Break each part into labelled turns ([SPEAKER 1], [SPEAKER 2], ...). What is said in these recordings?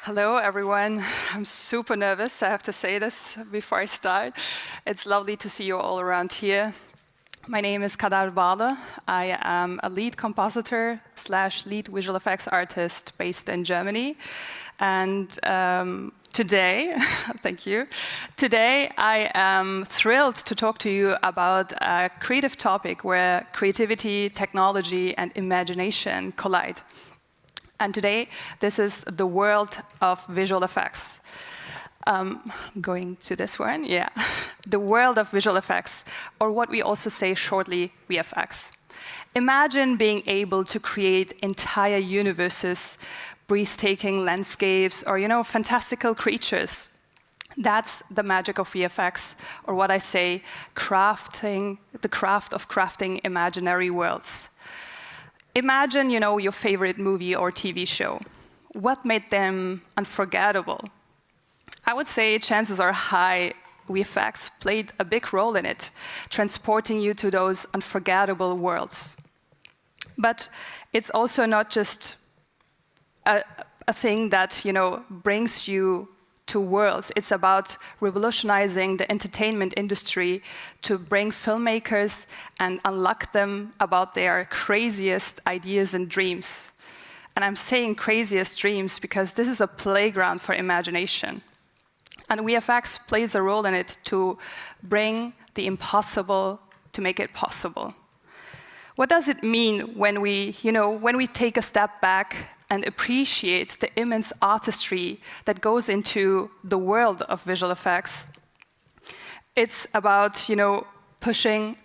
[SPEAKER 1] Hello, everyone. I'm super nervous, I have to say this before I start. It's lovely to see you all around here. My name is Kader Bagli. I am a lead compositor / lead visual effects artist based in Germany. And today, thank you. Today, I am thrilled to talk to you about a creative topic where creativity, technology, and imagination collide. And today, this is the world of visual effects. Going to this one, yeah. The world of visual effects, or what we also say shortly, VFX. Imagine being able to create entire universes, breathtaking landscapes, or fantastical creatures. That's the magic of VFX, or what I say, the craft of crafting imaginary worlds. Imagine, your favorite movie or TV show. What made them unforgettable? I would say chances are high VFX played a big role in it, transporting you to those unforgettable worlds. But it's also not just a thing that, brings you to worlds. It's about revolutionizing the entertainment industry to bring filmmakers and unlock them about their craziest ideas and dreams. And I'm saying craziest dreams because this is a playground for imagination. And VFX plays a role in it to bring the impossible to make it possible. What does it mean when we take a step back and appreciate the immense artistry that goes into the world of visual effects? It's about, pushing.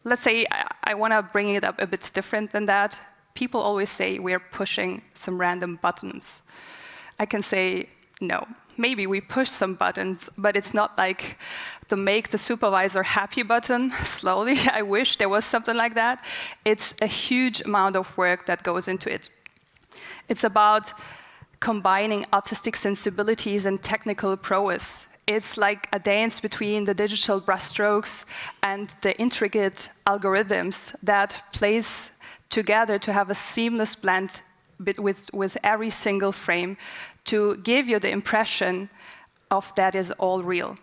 [SPEAKER 1] Let's say I want to bring it up a bit different than that. People always say we're pushing some random buttons. I can say no. Maybe we push some buttons, but it's not like the make the supervisor happy button slowly. I wish there was something like that. It's a huge amount of work that goes into it. It's about combining artistic sensibilities and technical prowess. It's like a dance between the digital brushstrokes and the intricate algorithms that plays together to have a seamless blend with every single frame to give you the impression of that is all real.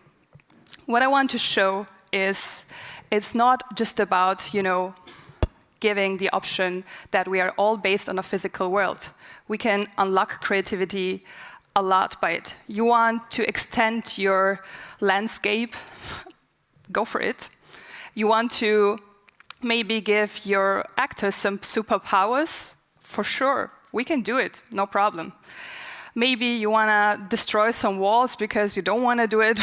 [SPEAKER 1] What I want to show is it's not just about, giving the option that we are all based on a physical world. We can unlock creativity a lot by it. You want to extend your landscape, go for it. You want to maybe give your actors some superpowers, for sure. We can do it, no problem. Maybe you want to destroy some walls because you don't want to do it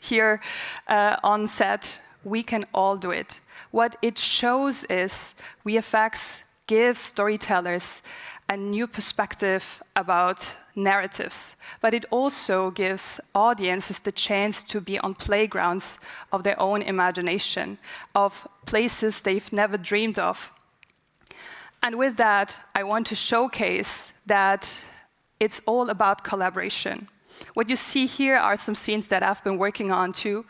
[SPEAKER 1] here on set. We can all do it. What it shows is VFX gives storytellers a new perspective about narratives, but it also gives audiences the chance to be on playgrounds of their own imagination, of places they've never dreamed of. And with that, I want to showcase that it's all about collaboration. What you see here are some scenes that I've been working on too,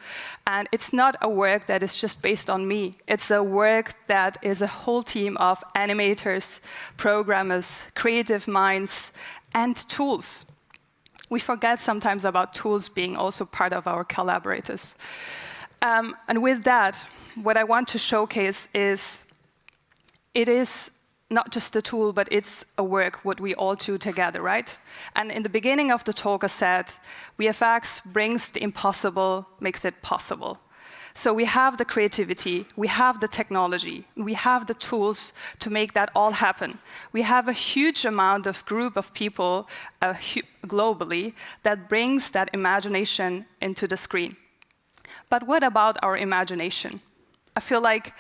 [SPEAKER 1] and it's not a work that is just based on me. It's a work that is a whole team of animators, programmers, creative minds, and tools. We forget sometimes about tools being also part of our collaborators. And with that, what I want to showcase is it is not just a tool, but it's a work what we all do together, right? And in the beginning of the talk, I said, VFX brings the impossible, makes it possible. So we have the creativity, we have the technology, we have the tools to make that all happen. We have a huge amount of group of people globally that brings that imagination into the screen. But what about our imagination? I feel like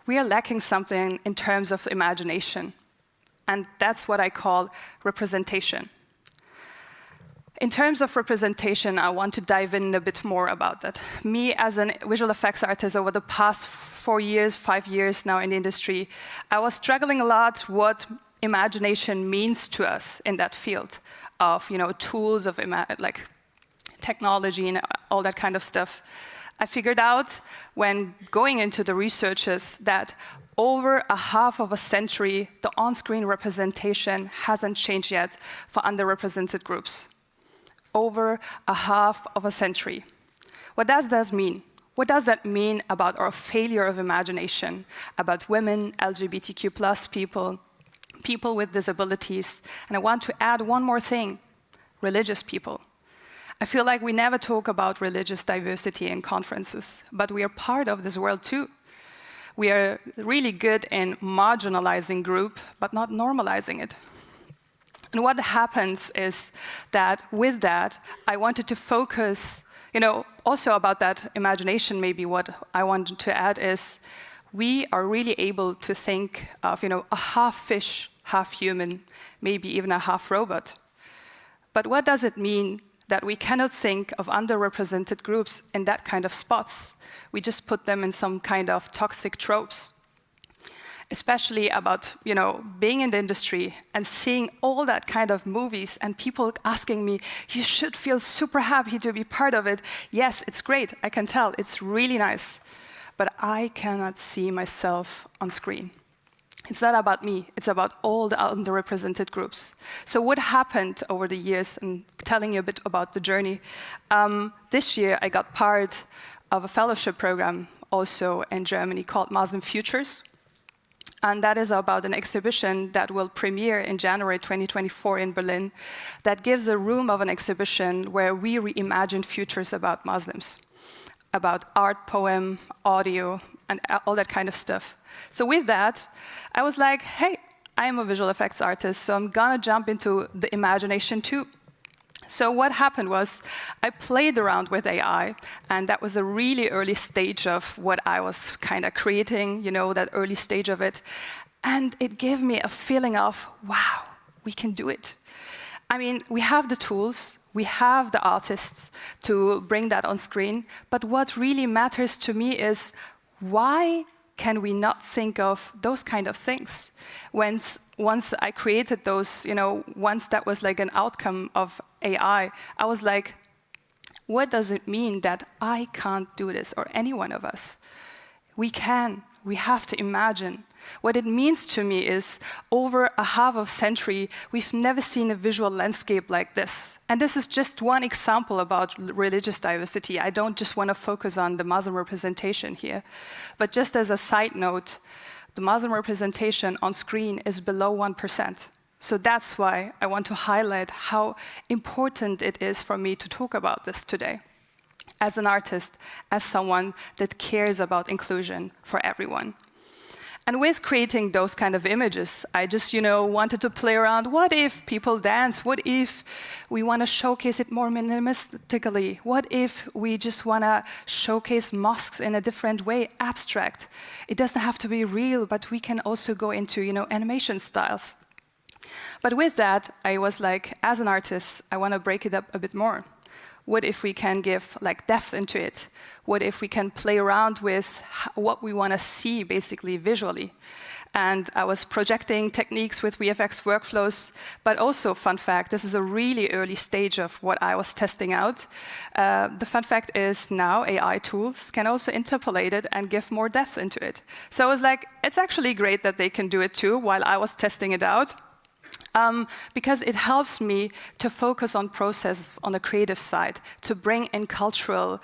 [SPEAKER 1] we are lacking something in terms of imagination, and that's what I call representation. In terms of representation, I want to dive in a bit more about that. Me, as a visual effects artist over the past 4 years, 5 years now in the industry, I was struggling a lot what imagination means to us in that field of tools, of like technology and all that kind of stuff. I figured out when going into the researches that over a half of a century, the on-screen representation hasn't changed yet for underrepresented groups. Over a half of a century. What does that mean? What does that mean about our failure of imagination, about women, LGBTQ+ people, people with disabilities? And I want to add one more thing, religious people. I feel like we never talk about religious diversity in conferences, but we are part of this world too. We are really good in marginalizing group, but not normalizing it. And what happens is that with that, I wanted to focus, also about that imagination, maybe what I wanted to add is we are really able to think of, a half fish, half human, maybe even a half robot. But what does it mean that we cannot think of underrepresented groups in that kind of spots? We just put them in some kind of toxic tropes. Especially about, being in the industry and seeing all that kind of movies and people asking me, you should feel super happy to be part of it. Yes, it's great, I can tell, it's really nice. But I cannot see myself on screen. It's not about me, it's about all the underrepresented groups. So what happened over the years, and telling you a bit about the journey, this year I got part of a fellowship program also in Germany called Muslim Futures. And that is about an exhibition that will premiere in January 2024 in Berlin that gives a room of an exhibition where we reimagine futures about Muslims, about art, poem, audio, and all that kind of stuff. So with that, I was like, hey, I'm a visual effects artist, so I'm gonna jump into the imagination too. So what happened was I played around with AI, and that was a really early stage of what I was kind of creating, that early stage of it. And it gave me a feeling of, wow, we can do it. I mean, we have the tools, we have the artists to bring that on screen, but what really matters to me is why can we not think of those kind of things? Once I created those, once that was like an outcome of AI, I was like, what does it mean that I can't do this, or any one of us? We can, we have to imagine. What it means to me is, over a half of a century, we've never seen a visual landscape like this. And this is just one example about religious diversity. I don't just want to focus on the Muslim representation here. But just as a side note, the Muslim representation on screen is below 1%. So that's why I want to highlight how important it is for me to talk about this today. As an artist, as someone that cares about inclusion for everyone. And with creating those kind of images, I just, wanted to play around. What if people dance? What if we want to showcase it more minimalistically? What if we just want to showcase mosques in a different way, abstract? It doesn't have to be real, but we can also go into, animation styles. But with that, I was like, as an artist, I want to break it up a bit more. What if we can give depth into it? What if we can play around with what we want to see, basically, visually? And I was projecting techniques with VFX workflows, but also, fun fact, this is a really early stage of what I was testing out. The fun fact is now AI tools can also interpolate it and give more depth into it. So I was like, it's actually great that they can do it too, while I was testing it out. Because it helps me to focus on processes on the creative side, to bring in cultural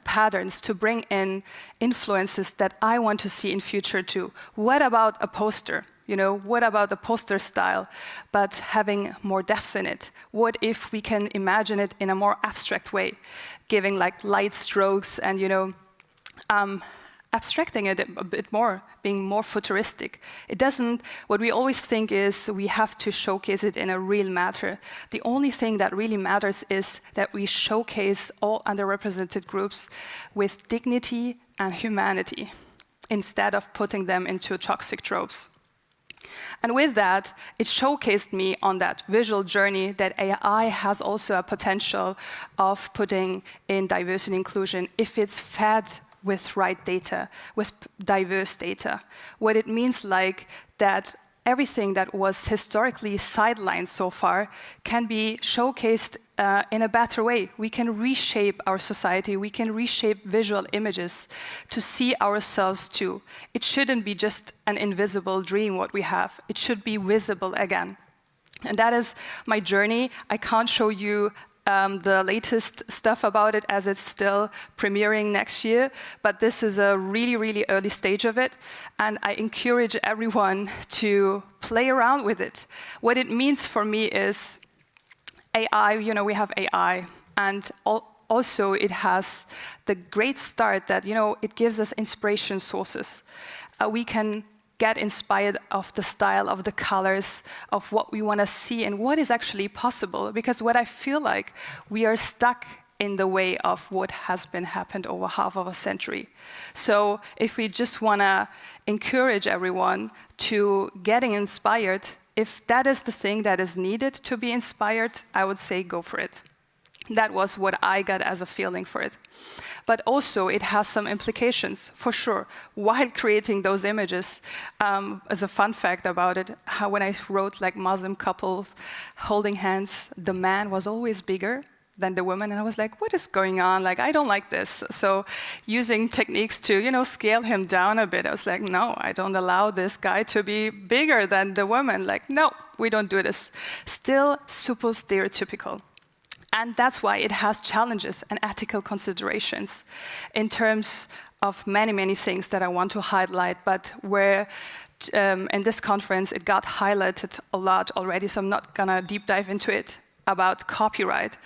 [SPEAKER 1] patterns, to bring in influences that I want to see in future too. What about a poster? What about the poster style, but having more depth in it? What if we can imagine it in a more abstract way, giving light strokes and, abstracting it a bit more, being more futuristic. What we always think is we have to showcase it in a real matter. The only thing that really matters is that we showcase all underrepresented groups with dignity and humanity, instead of putting them into toxic tropes. And with that, it showcased me on that visual journey that AI has also a potential of putting in diversity and inclusion if it's fed with right data, with diverse data. What it means that everything that was historically sidelined so far can be showcased in a better way. We can reshape our society. We can reshape visual images to see ourselves too. It shouldn't be just an invisible dream what we have. It should be visible again. And that is my journey. I can't show you the latest stuff about it as it's still premiering next year, but this is a really, really early stage of it, and I encourage everyone to play around with it. What it means for me is AI, we have AI, and also it has the great start that, it gives us inspiration sources. We can get inspired of the style, of the colors, of what we want to see and what is actually possible. Because what I feel like, we are stuck in the way of what has been happened over half of a century. So if we just want to encourage everyone to getting inspired, if that is the thing that is needed to be inspired, I would say go for it. That was what I got as a feeling for it. But also, it has some implications, for sure. While creating those images, as a fun fact about it, how when I wrote like Muslim couples holding hands, the man was always bigger than the woman, and I was like, what is going on? Like, I don't like this. So using techniques to, scale him down a bit, I was like, no, I don't allow this guy to be bigger than the woman. Like, no, we don't do this. Still super stereotypical. And that's why it has challenges and ethical considerations in terms of many, many things that I want to highlight, but where in this conference it got highlighted a lot already, so I'm not gonna deep dive into it, about copyright,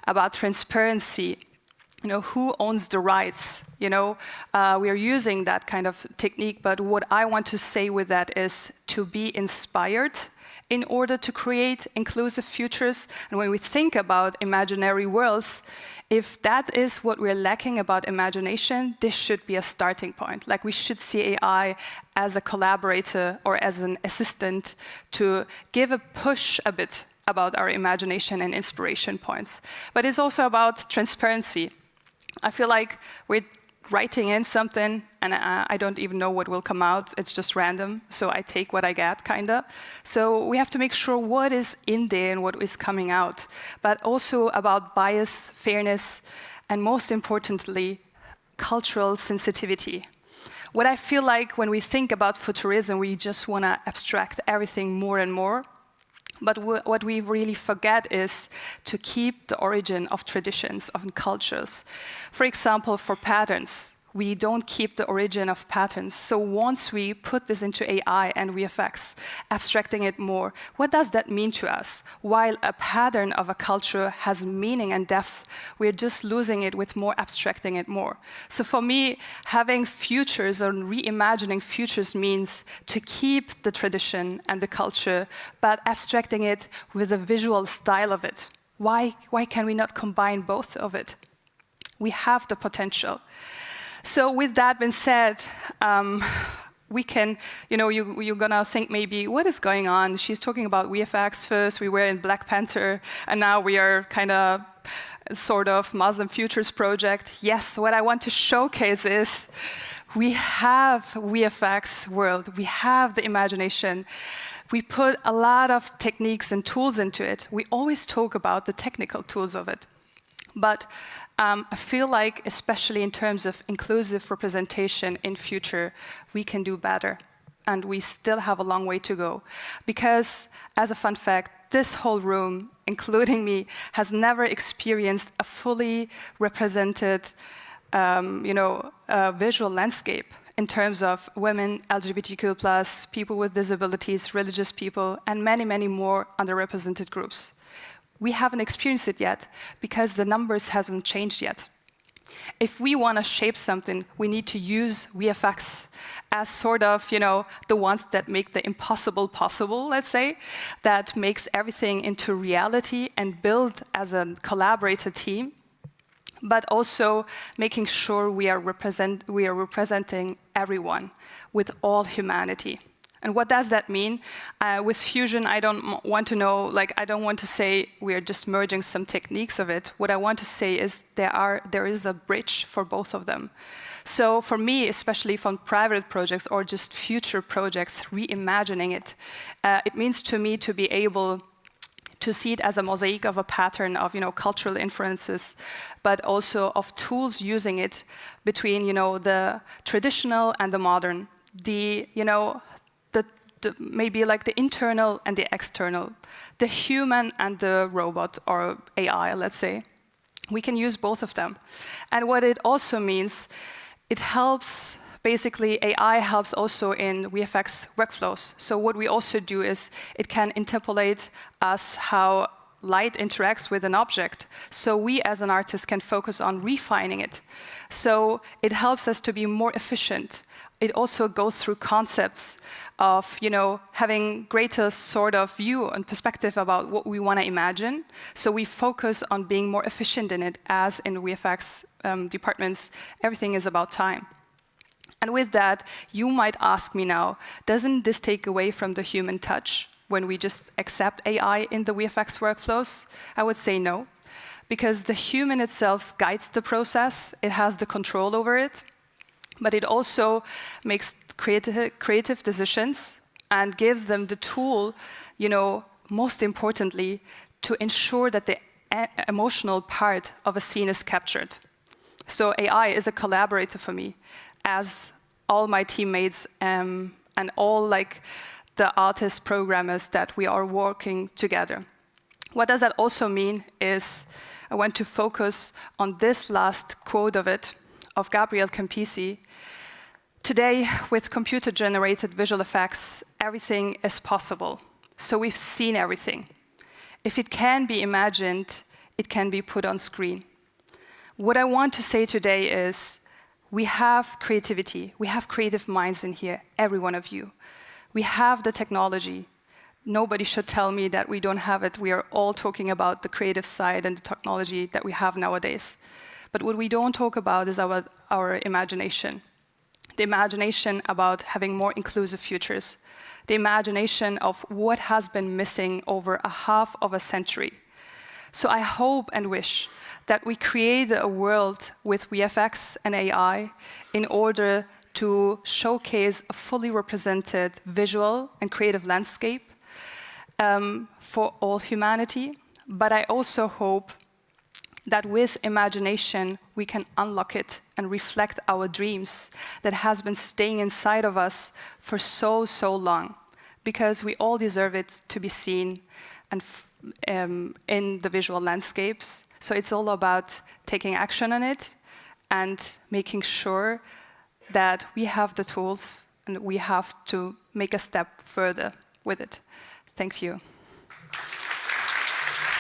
[SPEAKER 1] about transparency, who owns the rights. We are using that kind of technique, but what I want to say with that is to be inspired in order to create inclusive futures. And when we think about imaginary worlds, if that is what we're lacking about imagination, this should be a starting point. Like, we should see AI as a collaborator or as an assistant to give a push a bit about our imagination and inspiration points. But it's also about transparency. I feel like we're writing in something, and I don't even know what will come out. It's just random, so I take what I get, kinda. So we have to make sure what is in there and what is coming out, but also about bias, fairness, and most importantly, cultural sensitivity. What I feel like when we think about futurism, we just want to abstract everything more and more. But what we really forget is to keep the origin of traditions, of cultures. For example, for patterns, we don't keep the origin of patterns. So once we put this into AI and VFX, abstracting it more, what does that mean to us? While a pattern of a culture has meaning and depth, we're just losing it with more abstracting it more. So for me, having futures or reimagining futures means to keep the tradition and the culture, but abstracting it with the visual style of it. Why can we not combine both of it? We have the potential. So with that being said, we can, you're gonna think maybe, what is going on? She's talking about VFX first, we were in Black Panther, and now we are kind of sort of Muslim Futures project. Yes, what I want to showcase is we have VFX world, we have the imagination. We put a lot of techniques and tools into it. We always talk about the technical tools of it. But I feel like, especially in terms of inclusive representation in future, we can do better. And we still have a long way to go. Because, as a fun fact, this whole room, including me, has never experienced a fully represented visual landscape in terms of women, LGBTQ+, people with disabilities, religious people, and many, many more underrepresented groups. We haven't experienced it yet because the numbers haven't changed yet. If we want to shape something, we need to use VFX as sort of, the ones that make the impossible possible, let's say, that makes everything into reality and build as a collaborator team, but also making sure we are representing everyone with all humanity. And what does that mean? With Fusion, I don't want to know, like, I don't want to say we are just merging some techniques of it. What I want to say is there is a bridge for both of them. So for me, especially from private projects or just future projects, reimagining it, it means to me to be able to see it as a mosaic of a pattern of, cultural influences, but also of tools using it between, the traditional and the modern, maybe like the internal and the external, the human and the robot or AI, let's say. We can use both of them. And what it also means, it helps, basically AI helps also in VFX workflows. So what we also do is it can interpolate us how light interacts with an object. So we as an artist can focus on refining it. So it helps us to be more efficient. It also goes through concepts of, having greater sort of view and perspective about what we want to imagine. So we focus on being more efficient in it, as in VFX departments, everything is about time. And with that, you might ask me now, doesn't this take away from the human touch when we just accept AI in the VFX workflows? I would say no, because the human itself guides the process. It has the control over it. But it also makes creative decisions and gives them the tool, most importantly, to ensure that the emotional part of a scene is captured. So AI is a collaborator for me, as all my teammates and all the artists, programmers that we are working together. What does that also mean is I want to focus on this last quote of Gabriel Campisi. Today, with computer-generated visual effects, everything is possible. So we've seen everything. If it can be imagined, it can be put on screen. What I want to say today is we have creativity. We have creative minds in here, every one of you. We have the technology. Nobody should tell me that we don't have it. We are all talking about the creative side and the technology that we have nowadays. But what we don't talk about is our imagination. The imagination about having more inclusive futures. The imagination of what has been missing over a half of a century. So I hope and wish that we create a world with VFX and AI in order to showcase a fully represented visual and creative landscape for all humanity. But I also hope that with imagination, we can unlock it and reflect our dreams that has been staying inside of us for so long, because we all deserve it to be seen and in the visual landscapes. So it's all about taking action on it and making sure that we have the tools and we have to make a step further with it. Thank you.